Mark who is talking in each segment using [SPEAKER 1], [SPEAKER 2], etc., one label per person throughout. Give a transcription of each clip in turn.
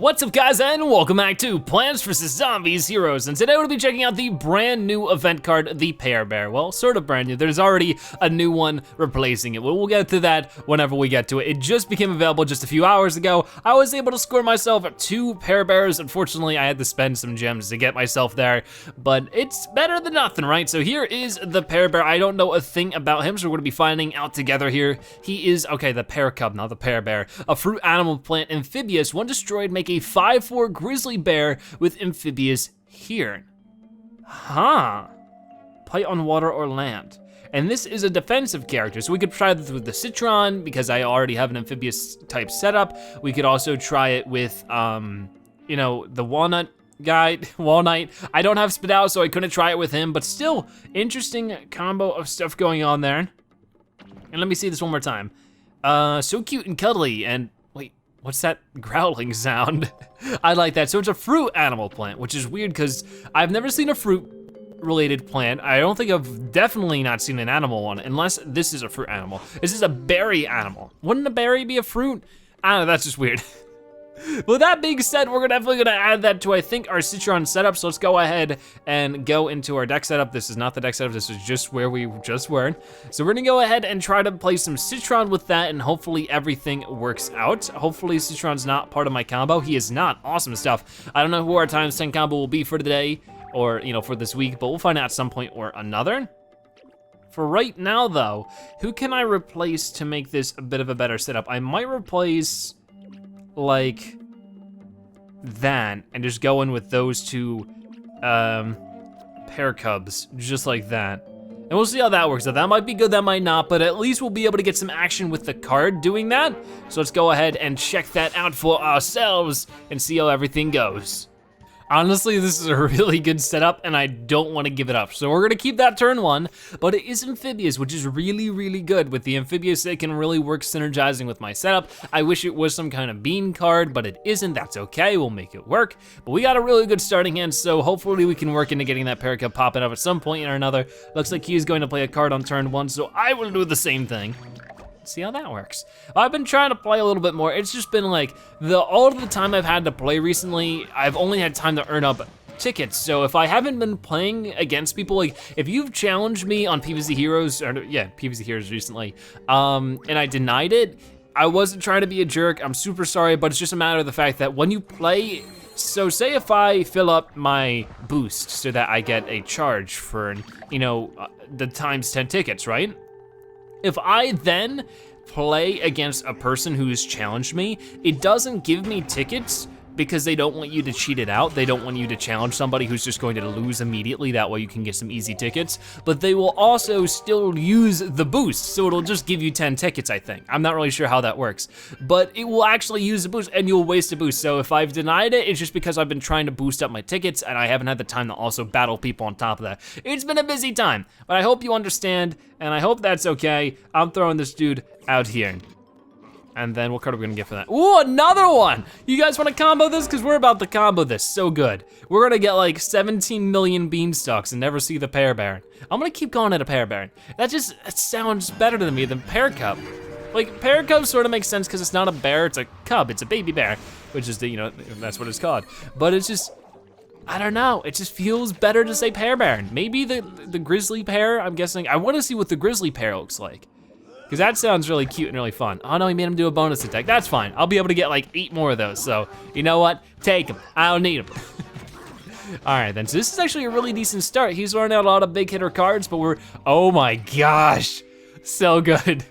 [SPEAKER 1] What's up guys, and welcome back to Plants vs. Zombies Heroes, and today we'll be checking out the brand new event card, the Pear Bear. Well, sort of brand new, there's already a new one replacing it. We'll get to that whenever we get to it. It just became available just a few hours ago. I was able to score myself 2 Pear Bears. Unfortunately, I had to spend some gems to get myself there, but it's better than nothing, right? So here is the Pear Bear. I don't know a thing about him, so we're gonna be finding out together here. He is, okay, the Pear Cub, not the Pear Bear. A fruit animal plant, amphibious, when destroyed, make a 5/4 grizzly bear with amphibious hearing. Huh. Play on water or land. And this is a defensive character, so we could try this with the citron because I already have an amphibious type setup. We could also try it with, you know, the walnut guy, walnut. I don't have spit out, so I couldn't try it with him, but still, interesting combo of stuff going on there. And let me see this one more time. So cute and cuddly, and what's that growling sound? I like that. So it's a fruit animal plant, which is weird because I've never seen a fruit related plant. I don't think I've definitely not seen an animal one, unless this is a fruit animal. This is a berry animal. Wouldn't a berry be a fruit? I don't know, that's just weird. With that being said, we're definitely gonna add that to, I think, our citron setup. So let's go ahead and go into our deck setup. This is not the deck setup, this is just where we just were. So we're gonna go ahead and try to play some citron with that, and hopefully everything works out. Hopefully citron's not part of my combo. He is not. Awesome stuff. I don't know who our times 10 combo will be for today, or you know, for this week, but we'll find out at some point or another. For right now though, who can I replace to make this a bit of a better setup? I might replace like that and just go in with those 2 Pear Cubs, just like that. And we'll see how that works out. That might be good, that might not, but at least we'll be able to get some action with the card doing that. So let's go ahead and check that out for ourselves and see how everything goes. Honestly, this is a really good setup and I don't want to give it up. So we're gonna keep that turn 1, but it is amphibious, which is really, really good. With the amphibious, it can really work synergizing with my setup. I wish it was some kind of bean card, but it isn't, that's okay, we'll make it work. But we got a really good starting hand, so hopefully we can work into getting that Pear Cub popping up at some point or another. Looks like he is going to play a card on turn 1, so I will do the same thing. See how that works. I've been trying to play a little bit more. It's just been like, all of the time I've had to play recently, I've only had time to earn up tickets. So if I haven't been playing against people, like if you've challenged me on PvZ Heroes, or yeah, PvZ Heroes recently, and I denied it, I wasn't trying to be a jerk, I'm super sorry, but it's just a matter of the fact that when you play, so say if I fill up my boost so that I get a charge for, you know, the times 10 tickets, right? If I then play against a person who's challenged me, it doesn't give me tickets because they don't want you to cheat it out. They don't want you to challenge somebody who's just going to lose immediately. That way you can get some easy tickets. But they will also still use the boost. So it'll just give you 10 tickets, I think. I'm not really sure how that works. But it will actually use the boost and you'll waste a boost. So if I've denied it, it's just because I've been trying to boost up my tickets and I haven't had the time to also battle people on top of that. It's been a busy time, but I hope you understand and I hope that's okay. I'm throwing this dude out here. And then what card are we gonna get for that? Ooh, another one! You guys wanna combo this? Cause we're about to combo this so good. We're gonna get like 17 million beanstalks and never see the Pear Baron. I'm gonna keep calling it a Pear Baron. That sounds better to me than Pear Cub. Like, Pear Cub sort of makes sense cause it's not a bear, it's a cub, it's a baby bear, which is the, you know, that's what it's called. But it's just, I don't know, it just feels better to say Pear Baron. Maybe the Grizzly Pear, I'm guessing. I wanna see what the Grizzly Pear looks like. Because that sounds really cute and really fun. Oh no, he made him do a bonus attack. That's fine. I'll be able to get like 8 more of those. So, you know what? Take him. I don't need him. All right then, so this is actually a really decent start. He's running out a lot of big hitter cards, but we're, oh my gosh, so good.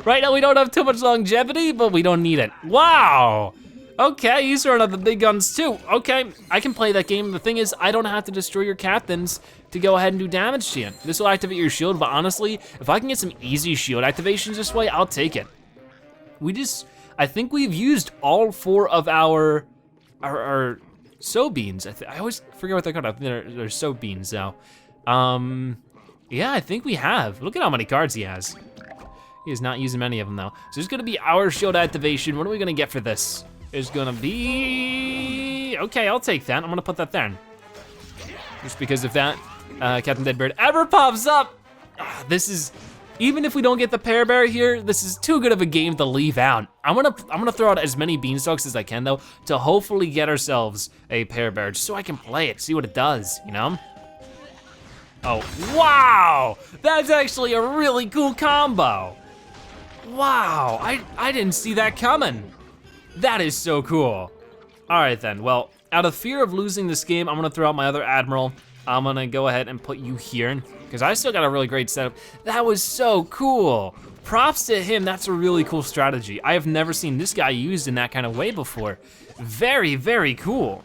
[SPEAKER 1] Right now we don't have too much longevity, but we don't need it. Wow. Okay, he's throwing out the big guns too. Okay, I can play that game. The thing is, I don't have to destroy your captains to go ahead and do damage to you. This will activate your shield, but honestly, if I can get some easy shield activations this way, I'll take it. I think we've used all 4 of our sow beans. I always forget what they're called. I think they're sow beans now. Yeah, I think we have. Look at how many cards he has. He is not using many of them though. So it's gonna be our shield activation. What are we gonna get for this? It's gonna be, okay, I'll take that. I'm gonna put that there. Just because if that Captain Deadbird ever pops up, this is even if we don't get the Pear Bear here, this is too good of a game to leave out. I'm gonna throw out as many beanstalks as I can though, to hopefully get ourselves a Pear Bear, just so I can play it, see what it does, you know? Oh, wow! That's actually a really cool combo. Wow, I didn't see that coming. That is so cool. All right then, well, out of fear of losing this game, I'm gonna throw out my other Admiral. I'm gonna go ahead and put you here, because I still got a really great setup. That was so cool. Props to him, that's a really cool strategy. I have never seen this guy used in that kind of way before. Very, very cool.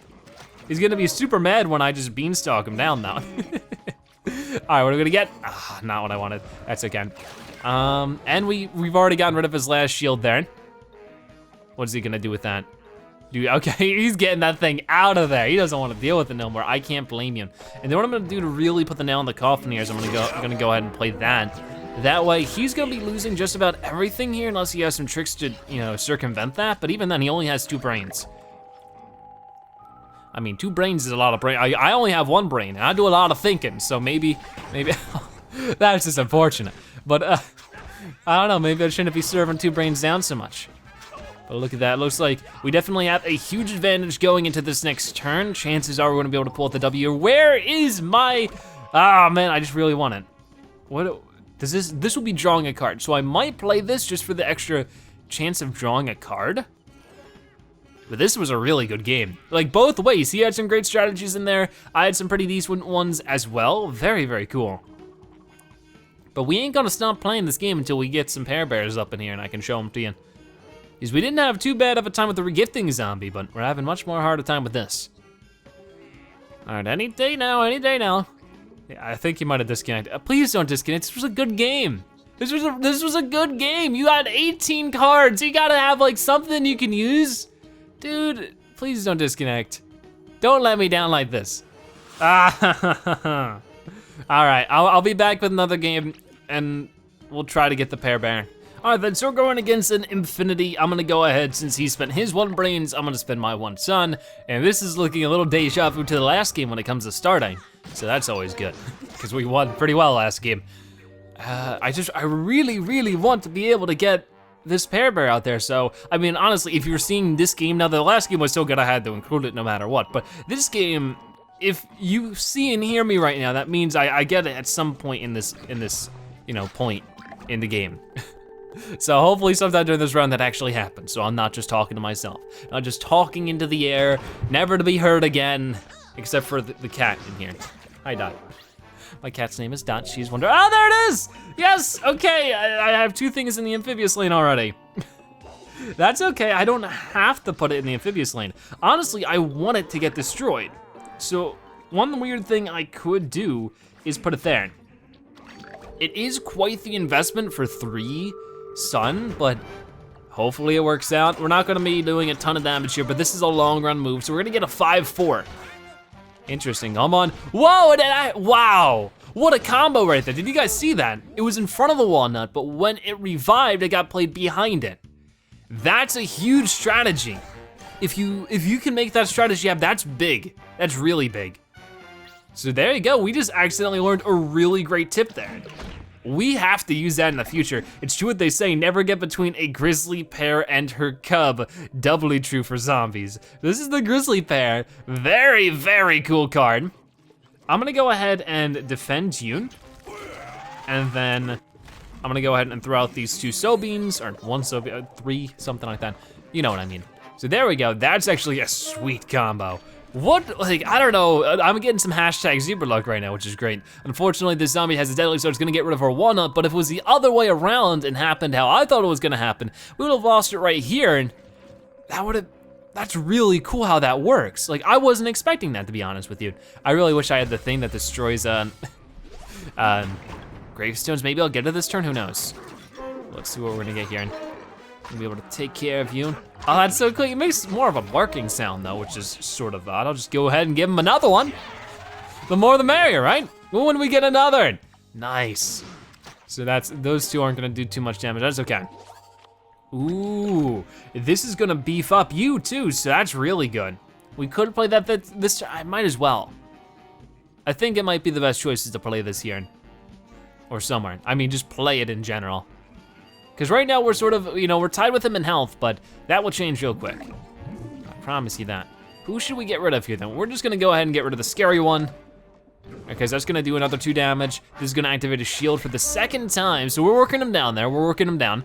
[SPEAKER 1] He's gonna be super mad when I just beanstalk him down now. All right, what are we gonna get? Ah, not what I wanted, that's okay. And we've already gotten rid of his last shield there. What is he gonna do with that? Dude, okay, he's getting that thing out of there. He doesn't want to deal with it no more. I can't blame him. And then what I'm gonna do to really put the nail in the coffin here is I'm gonna go ahead and play that. That way, he's gonna be losing just about everything here unless he has some tricks to, you know, circumvent that. But even then, he only has 2 brains. I mean, 2 brains is a lot of brain. I only have 1 brain, and I do a lot of thinking. So maybe, that's just unfortunate. But I don't know. Maybe I shouldn't be serving 2 brains down so much. But look at that, looks like we definitely have a huge advantage going into this next turn. Chances are we're gonna be able to pull out the W. Where is my, ah man, I just really want it. What, this will be drawing a card, so I might play this just for the extra chance of drawing a card. But this was a really good game. Like both ways, he had some great strategies in there. I had some pretty decent ones as well. Very, very cool. But we ain't gonna stop playing this game until we get some Pear Bears up in here and I can show them to you. Because we didn't have too bad of a time with the regifting zombie, but we're having much more harder time with this. All right, any day now, any day now. Yeah, I think you might have disconnected. Please don't disconnect, this was a good game. This was a good game. You had 18 cards. You gotta have like something you can use. Dude, please don't disconnect. Don't let me down like this. Ah, all right, I'll be back with another game and we'll try to get the Pear Bear. All right, then, so we're going against an Infinity. I'm gonna go ahead, since he spent his 1 brains, I'm gonna spend my 1 sun. And this is looking a little deja vu to the last game when it comes to starting. So that's always good, because we won pretty well last game. I really, really want to be able to get this Pear Bear out there. So, I mean, honestly, if you're seeing this game, now the last game was so good I had to include it no matter what, but this game, if you see and hear me right now, that means I get it at some point in this, you know, point in the game. So hopefully sometime during this round that actually happens, so I'm not just talking to myself. Not just talking into the air, never to be heard again, except for the cat in here. Hi, Dot. My cat's name is Dot, she's wondering, oh, there it is! Yes, okay, I have 2 things in the amphibious lane already. That's okay, I don't have to put it in the amphibious lane. Honestly, I want it to get destroyed. So one weird thing I could do is put it there. It is quite the investment for 3 sun, but hopefully it works out. We're not gonna be doing a ton of damage here, but this is a long run move, so we're gonna get a 5-4. Interesting, come on. Whoa, wow, what a combo right there. Did you guys see that? It was in front of the walnut, but when it revived, it got played behind it. That's a huge strategy. If you can make that strategy happen, that's big. That's really big. So there you go, we just accidentally learned a really great tip there. We have to use that in the future. It's true what they say, never get between a grizzly pear and her cub. Doubly true for zombies. This is the Grizzly Pear. Very, very cool card. I'm gonna go ahead and defend you. And then I'm gonna go ahead and throw out these 2 soybeans, or 1 soybean, 3, something like that. You know what I mean. So there we go, that's actually a sweet combo. What, like, I don't know, I'm getting some hashtag zebra luck right now, which is great. Unfortunately, this zombie has a deadly, so it's gonna get rid of our walnut, but if it was the other way around and happened how I thought it was gonna happen, we would've lost it right here, and that's really cool how that works. Like, I wasn't expecting that, to be honest with you. I really wish I had the thing that destroys, gravestones. Maybe I'll get it this turn, who knows? Let's see what we're gonna get here. Gonna be able to take care of you. Oh, that's so cool. It makes more of a barking sound though, which is sort of odd. I'll just go ahead and give him another one. The more the merrier, right? Well, when we get another. Nice. So those 2 aren't gonna do too much damage, that's okay. Ooh, this is gonna beef up you too, so that's really good. We could play I might as well. I think it might be the best choice is to play this here. or somewhere. I mean, just play it in general. Because right now we're sort of, you know, we're tied with him in health, but that will change real quick. I promise you that. Who should we get rid of here then? We're just gonna go ahead and get rid of the scary one, because that's gonna do another 2 damage. This is gonna activate his shield for the 2nd time, so we're working him down there, we're working him down.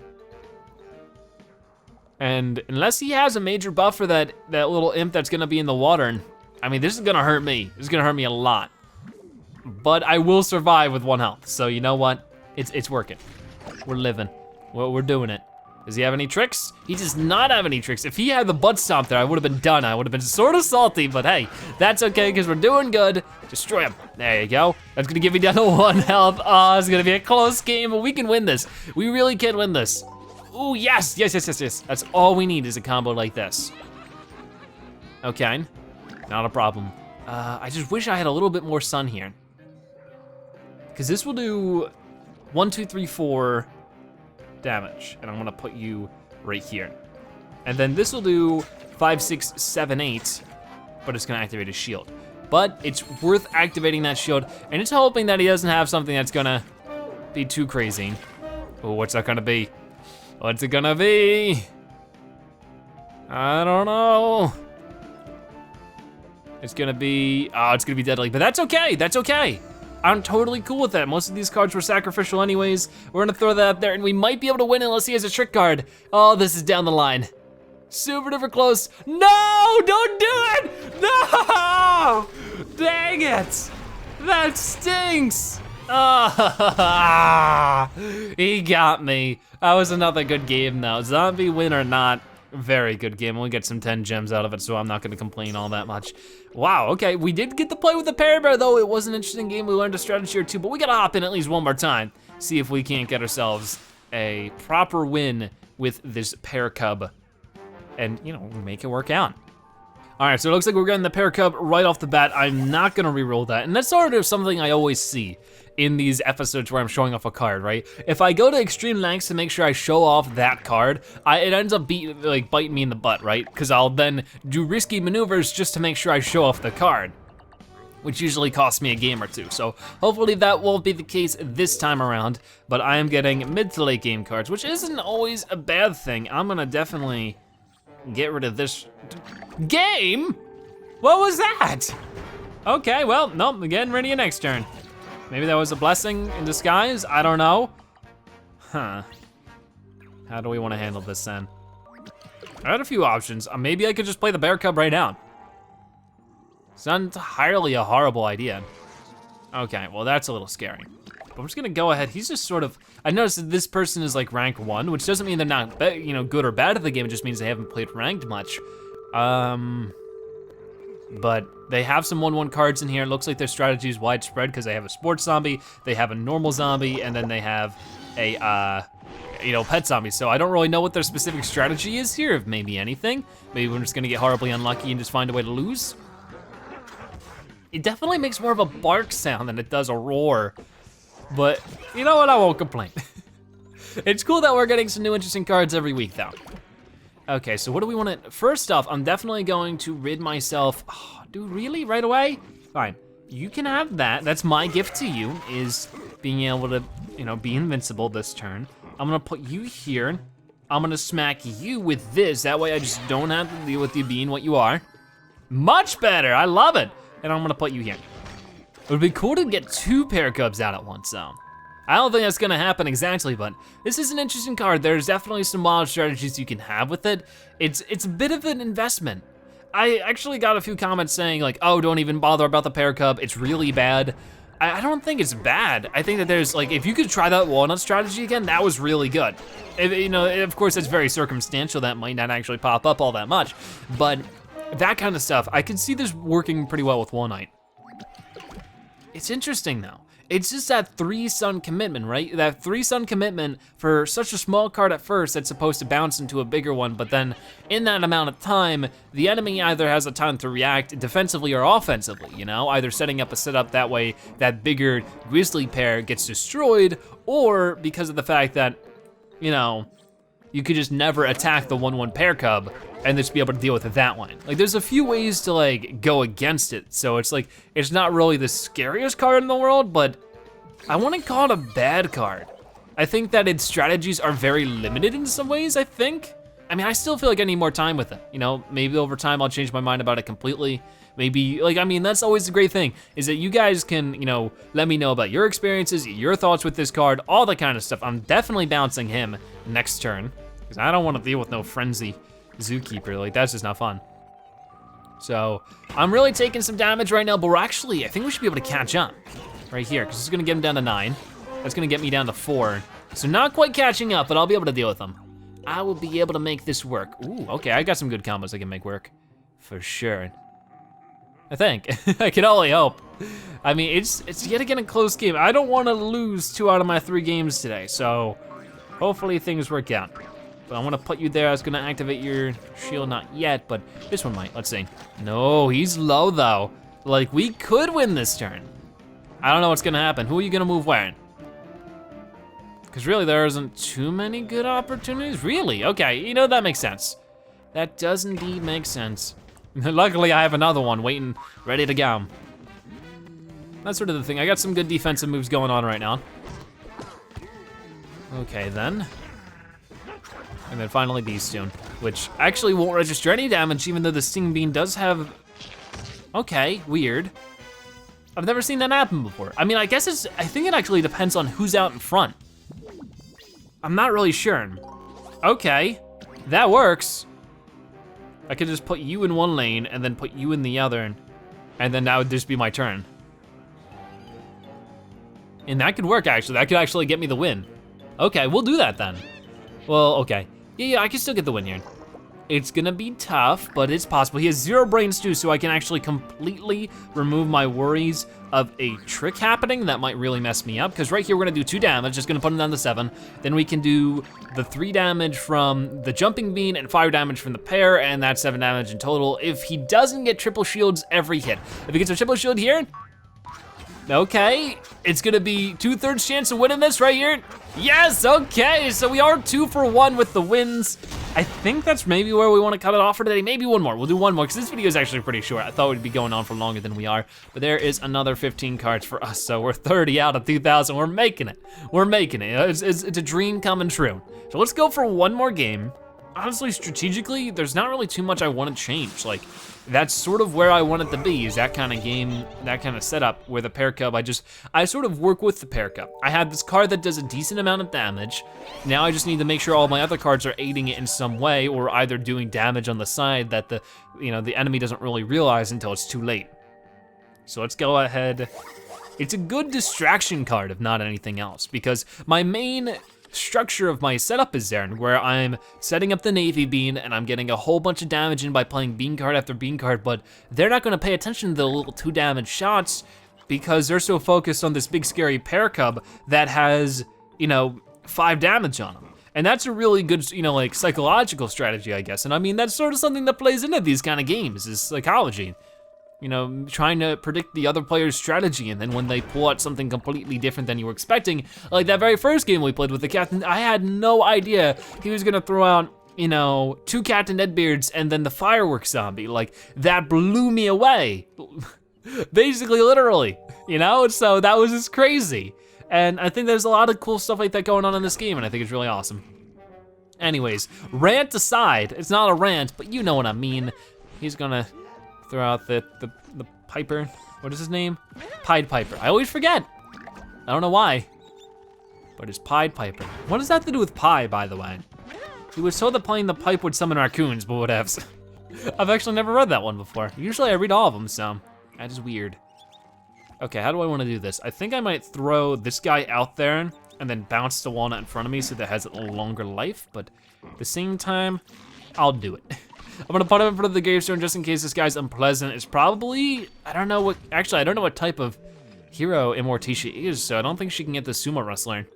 [SPEAKER 1] And unless he has a major buff for that little imp that's gonna be in the water, and I mean, this is gonna hurt me. This is gonna hurt me a lot. But I will survive with 1 health, so you know what? It's working. We're living, we're doing it. Does he have any tricks? He does not have any tricks. If he had the butt stomp there, I would have been done. I would have been sort of salty, but hey, that's okay, because we're doing good. Destroy him, there you go. That's gonna give me down to 1 health. Oh, it's gonna be a close game, but we can win this. We really can win this. Ooh, yes, yes, yes, yes, yes. That's all we need is a combo like this. Okay, not a problem. I just wish I had a little bit more sun here. Because this will do 1, 2, 3, 4 damage, and I'm gonna put you right here. And then this will do 5, 6, 7, 8, but it's gonna activate his shield. But it's worth activating that shield, and it's hoping that he doesn't have something that's gonna be too crazy. Oh, what's that gonna be? What's it gonna be? I don't know. It's gonna be, oh, it's gonna be deadly, but that's okay, that's okay. I'm totally cool with that. Most of these cards were sacrificial anyways. We're gonna throw that up there and we might be able to win unless he has a trick card. Oh, this is down the line. Super duper close. No, don't do it! No! Dang it! That stinks! Ah, he got me. That was another good game though. Zombie win or not, very good game. We'll get some 10 gems out of it, so I'm not gonna complain all that much. Wow, okay, we did get to play with the Pear Bear though. It was an interesting game. We learned a strategy or two, but we gotta hop in at least one more time. See if we can't get ourselves a proper win with this Pear Cub and, you know, make it work out. All right, so it looks like we're getting the Pear Cub right off the bat. I'm not gonna re-roll that, and that's sort of something I always see in these episodes where I'm showing off a card, right? If I go to extreme lengths to make sure I show off that card, it ends up biting me in the butt, right? Because I'll then do risky maneuvers just to make sure I show off the card, which usually costs me a game or two. So hopefully that won't be the case this time around, but I am getting mid to late game cards, which isn't always a bad thing. I'm gonna definitely get rid of this game. What was that? Okay, well, nope, again, ready next turn. Maybe that was a blessing in disguise, I don't know. Huh. How do we wanna handle this then? I had a few options. Maybe I could just play the Pear Cub right now. It's not entirely a horrible idea. Okay, well that's a little scary. But I'm just gonna go ahead, he's just sort of, I noticed that this person is like rank 1, which doesn't mean they're not good or bad at the game, it just means they haven't played ranked much. But they have some 1/1 cards in here. It looks like their strategy is widespread because they have a sports zombie, they have a normal zombie, and then they have a pet zombie. So I don't really know what their specific strategy is here, if maybe anything. Maybe we're just gonna get horribly unlucky and just find a way to lose. It definitely makes more of a bark sound than it does a roar. But you know what, I won't complain. It's cool that we're getting some new interesting cards every week though. Okay, so what do we wanna, first off, I'm definitely going to rid myself, oh, dude, really, right away? Fine, you can have that. That's my gift to you, is being able to, be invincible this turn. I'm gonna put you here. I'm gonna smack you with this. That way I just don't have to deal with you being what you are. Much better, I love it. And I'm gonna put you here. It would be cool to get 2 Pear Cubs out at once though. I don't think that's gonna happen exactly, but this is an interesting card. There's definitely some wild strategies you can have with it. It's a bit of an investment. I actually got a few comments saying like, oh, don't even bother about the Pear Cub, it's really bad. I don't think it's bad. I think that there's like, if you could try that walnut strategy again, that was really good. Of course it's very circumstantial, that might not actually pop up all that much, but that kind of stuff, I could see this working pretty well with Walnut. It's interesting though. It's just that 3 sun commitment, right? That 3 sun commitment for such a small card at first that's supposed to bounce into a bigger one, but then in that amount of time, the enemy either has a time to react defensively or offensively, either setting up a setup that way that bigger Grizzly Pear gets destroyed, or because of the fact that, you could just never attack the 1/1 Pear Cub and just be able to deal with it that way. Like there's a few ways to go against it. So it's like, it's not really the scariest card in the world, but I wouldn't call it a bad card. I think that its strategies are very limited in some ways, I think. I mean, I still feel like I need more time with it. You know, maybe over time I'll change my mind about it completely. Maybe, like, I mean, that's always the great thing, is that you guys can, you know, let me know about your experiences, your thoughts with this card, all that kind of stuff. I'm definitely bouncing him next turn, because I don't want to deal with no Frenzy Zookeeper. Like, that's just not fun. So, I'm really taking some damage right now, but I think we should be able to catch up right here, because it's gonna get him down to 9. That's gonna get me down to 4. So not quite catching up, but I'll be able to deal with them. I will be able to make this work. Ooh, okay, I got some good combos I can make work, for sure. I think, I can only hope. I mean, it's yet again a close game. I don't wanna lose 2 out of my 3 games today, so hopefully things work out. But I wanna put you there. I was gonna activate your shield, not yet, but this one might, let's see. No, he's low though. Like, we could win this turn. I don't know what's gonna happen. Who are you gonna move where? Because really there isn't too many good opportunities. Really, okay, you know, that makes sense. That does indeed make sense. Luckily I have another one waiting, ready to go. That's sort of the thing. I got some good defensive moves going on right now. Okay then. And then finally these two, which actually won't register any damage even though the Sting Bean does have, okay, weird. I've never seen that happen before. I mean, I think it actually depends on who's out in front. I'm not really sure. Okay, that works. I could just put you in one lane and then put you in the other, and then that would just be my turn. And that could work actually. That could actually get me the win. Okay, we'll do that then. Well, okay. Yeah, I can still get the win here. It's gonna be tough, but it's possible. He has 0 brains too, so I can actually completely remove my worries of a trick happening that might really mess me up, because right here we're gonna do 2 damage, just gonna put him down to 7. Then we can do the 3 damage from the jumping bean and 5 damage from the pear, and that's 7 damage in total if he doesn't get triple shields every hit. If he gets a triple shield here, okay, it's gonna be 2/3 chance of winning this right here. Yes, okay, so we are 2 for 1 with the wins. I think that's maybe where we wanna cut it off for today. Maybe one more, we'll do one more, because this video is actually pretty short. I thought we'd be going on for longer than we are, but there is another 15 cards for us, so we're 30 out of 2,000. We're making it, we're making it. It's a dream coming true. So let's go for one more game. Honestly, strategically, there's not really too much I wanna change. Like, that's sort of where I want it to be, is that kind of game, that kind of setup where the Pear Cub, I sort of work with the Pear Cub. I have this card that does a decent amount of damage. Now I just need to make sure all my other cards are aiding it in some way, or either doing damage on the side that the enemy doesn't really realize until it's too late. So let's go ahead. It's a good distraction card, if not anything else, because my main structure of my setup is there, where I'm setting up the Navy Bean and I'm getting a whole bunch of damage in by playing bean card after bean card, but they're not gonna pay attention to the little 2 damage shots because they're so focused on this big scary Pear Cub that has, 5 damage on him. And that's a really good, like psychological strategy, I guess. And I mean, that's sort of something that plays into these kind of games, is psychology. Trying to predict the other player's strategy, and then when they pull out something completely different than you were expecting, like that very first game we played with the captain, I had no idea he was gonna throw out, 2 Captain Deadbeards and then the fireworks zombie. Like, that blew me away. Basically, literally, so that was just crazy. And I think there's a lot of cool stuff like that going on in this game, and I think it's really awesome. Anyways, rant aside, it's not a rant, but you know what I mean. He's gonna throw out the Piper. What is his name? Pied Piper. I always forget. I don't know why, but it's Pied Piper. What does that have to do with pie, by the way? He was told that playing the pipe would summon raccoons, but whatevs. I've actually never read that one before. Usually I read all of them, so that is weird. Okay, how do I wanna do this? I think I might throw this guy out there and then bounce the walnut in front of me so that it has a longer life, but at the same time, I'll do it. I'm gonna put him in front of the gravestone just in case this guy's unpleasant. It's probably, I don't know what type of hero Immorticia is, so I don't think she can get the sumo wrestler.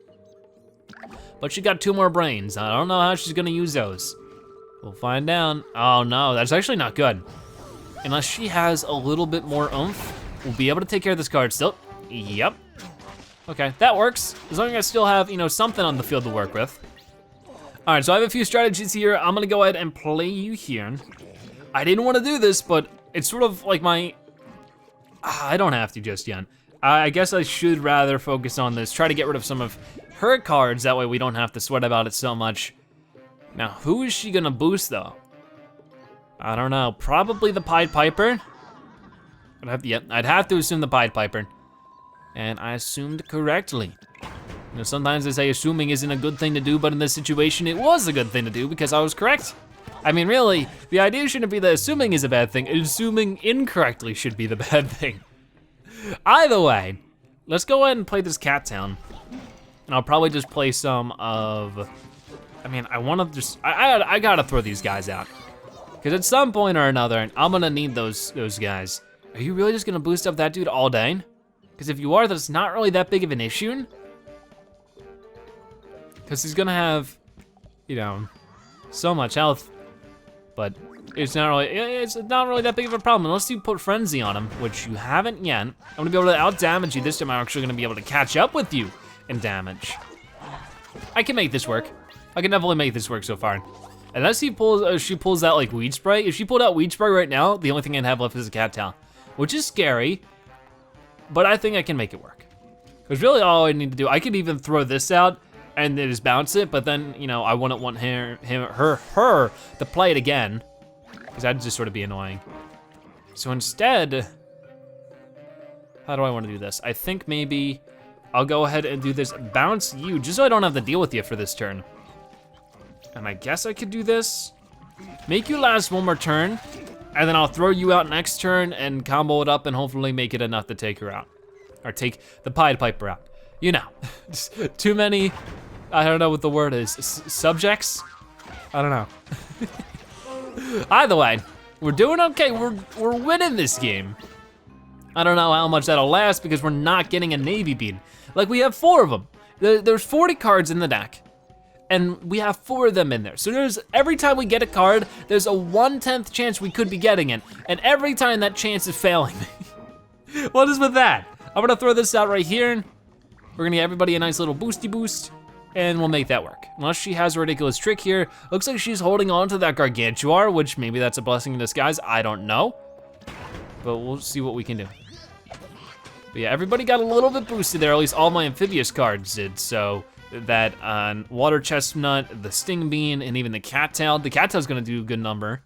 [SPEAKER 1] But she got 2 more brains. I don't know how she's gonna use those. We'll find out. Oh no, that's actually not good. Unless she has a little bit more oomph, we'll be able to take care of this card still. Yep. Okay, that works. As long as I still have, something on the field to work with. All right, so I have a few strategies here. I'm gonna go ahead and play you here. I didn't wanna do this, but it's sort of like I don't have to just yet. I guess I should rather focus on this. Try to get rid of some of her cards. That way we don't have to sweat about it so much. Now, who is she gonna boost though? I don't know, probably the Pied Piper. I'd have to assume the Pied Piper. And I assumed correctly. You know, sometimes they say assuming isn't a good thing to do, but in this situation, it was a good thing to do because I was correct. I mean, really, the idea shouldn't be that assuming is a bad thing. Assuming incorrectly should be the bad thing. Either way, let's go ahead and play this Cat Town. And I'll probably just play some of, I mean, I gotta throw these guys out. Because at some point or another, I'm gonna need those guys. Are you really just gonna boost up that dude all day? Because if you are, that's not really that big of an issue. Because he's gonna have, you know, so much health, but it's not really that big of a problem unless you put Frenzy on him, which you haven't yet. I'm gonna be able to out-damage you. This time I'm actually gonna be able to catch up with you in damage. I can make this work. I can definitely make this work so far. Unless she pulls out like Weed Spray. If she pulled out Weed Spray right now, the only thing I'd have left is a Cat Tail, which is scary, but I think I can make it work. Because really all I need to do, I could even throw this out and then just bounce it, but then, you know, I wouldn't want her to play it again, because that'd just sort of be annoying. So instead, how do I want to do this? I think maybe I'll go ahead and do this bounce you, just so I don't have to deal with you for this turn. And I guess I could do this. Make you last one more turn, and then I'll throw you out next turn and combo it up and hopefully make it enough to take her out. Or take the Pied Piper out. You know, too many, I don't know what the word is, subjects? I don't know. Either way, we're doing okay, we're winning this game. I don't know how much that'll last because we're not getting a Navy bean. Like, we have 4 of them. There's 40 cards in the deck, and we have 4 of them in there. So every time we get a card, there's a 1/10 chance we could be getting it, and every time that chance is failing me. What is with that? I'm gonna throw this out right here. We're gonna get everybody a nice little boosty boost, and we'll make that work. Unless she has a ridiculous trick here. Looks like she's holding on to that Gargantuar, which maybe that's a blessing in disguise, I don't know. But we'll see what we can do. But yeah, everybody got a little bit boosted there, at least all my Amphibious cards did, so that Water Chestnut, the Sting Bean, and even the Cattail. The Cattail's gonna do a good number.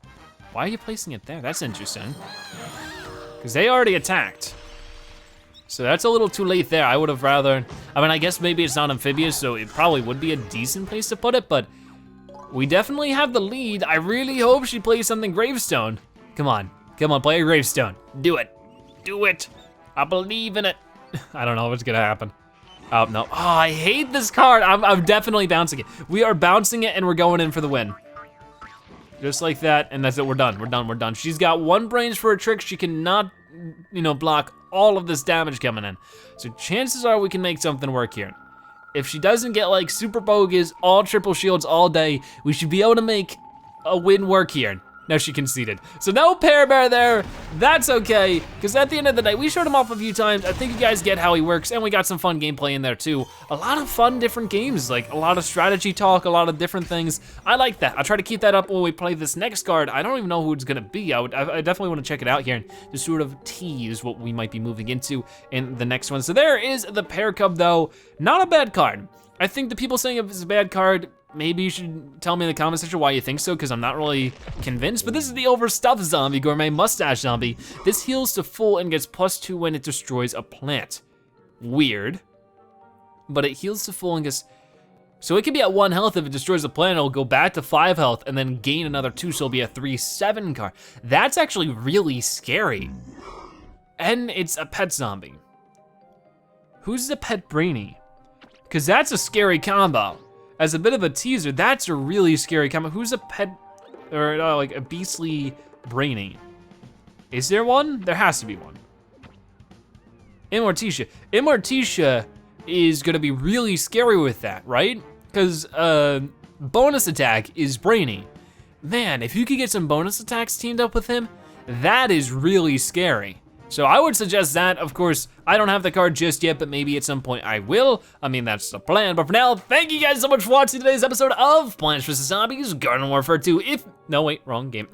[SPEAKER 1] Why are you placing it there? That's interesting. Because they already attacked. So that's a little too late there. I would have rather, I mean, I guess maybe it's not Amphibious, so it probably would be a decent place to put it, but we definitely have the lead. I really hope she plays something Gravestone. Come on, play a Gravestone. Do it, I believe in it. I don't know what's gonna happen. Oh, no, oh, I hate this card. I'm definitely bouncing it. We are bouncing it and we're going in for the win. Just like that, and that's it, we're done. She's got 1 brains for a trick. She cannot, you know, block all of this damage coming in. So chances are we can make something work here. If she doesn't get like super bogus, all triple shields all day, we should be able to make a win work here. No, she conceded. So no Pear Bear there, that's okay, because at the end of the day, we showed him off a few times. I think you guys get how he works, and we got some fun gameplay in there too. A lot of fun different games, like a lot of strategy talk, a lot of different things. I like that. I'll try to keep that up when we play this next card. I don't even know who it's gonna be. I definitely wanna check it out here and just sort of tease what we might be moving into in the next one. So there is the Pear Cub though, not a bad card. I think the people saying it's a bad card, maybe you should tell me in the comment section why you think so, because I'm not really convinced, but this is the Overstuffed Zombie, Gourmet Mustache Zombie. This heals to full and gets +2 when it destroys a plant. Weird, but it heals to full and gets, so it can be at 1 health. If it destroys a plant, it'll go back to 5 health and then gain another 2, so it'll be a 3/7 card. That's actually really scary. And it's a pet zombie. Who's the pet Brainy? Because that's a scary combo. As a bit of a teaser, that's a really scary combo. Who's a pet, or like a beastly Brainy? Is there one? There has to be one. Immorticia. Immorticia is gonna be really scary with that, right? Because bonus attack is Brainy. Man, if you could get some bonus attacks teamed up with him, that is really scary. So I would suggest that. Of course, I don't have the card just yet, but maybe at some point I will. I mean, that's the plan. But for now, thank you guys so much for watching today's episode of Plants vs. Zombies Garden Warfare 2. No, wait, wrong game.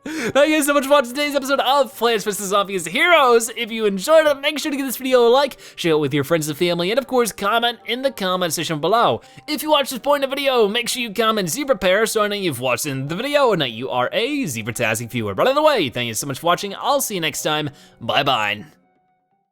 [SPEAKER 1] Thank you so much for watching today's episode of Plants vs. Zombies Heroes. If you enjoyed it, make sure to give this video a like, share it with your friends and family, and of course, comment in the comment section below. If you watched this point in the video, make sure you comment Zebra Pear so I know you've watched in the video and that you are a Zebratastic viewer. But either way, thank you so much for watching. I'll see you next time. Bye-bye.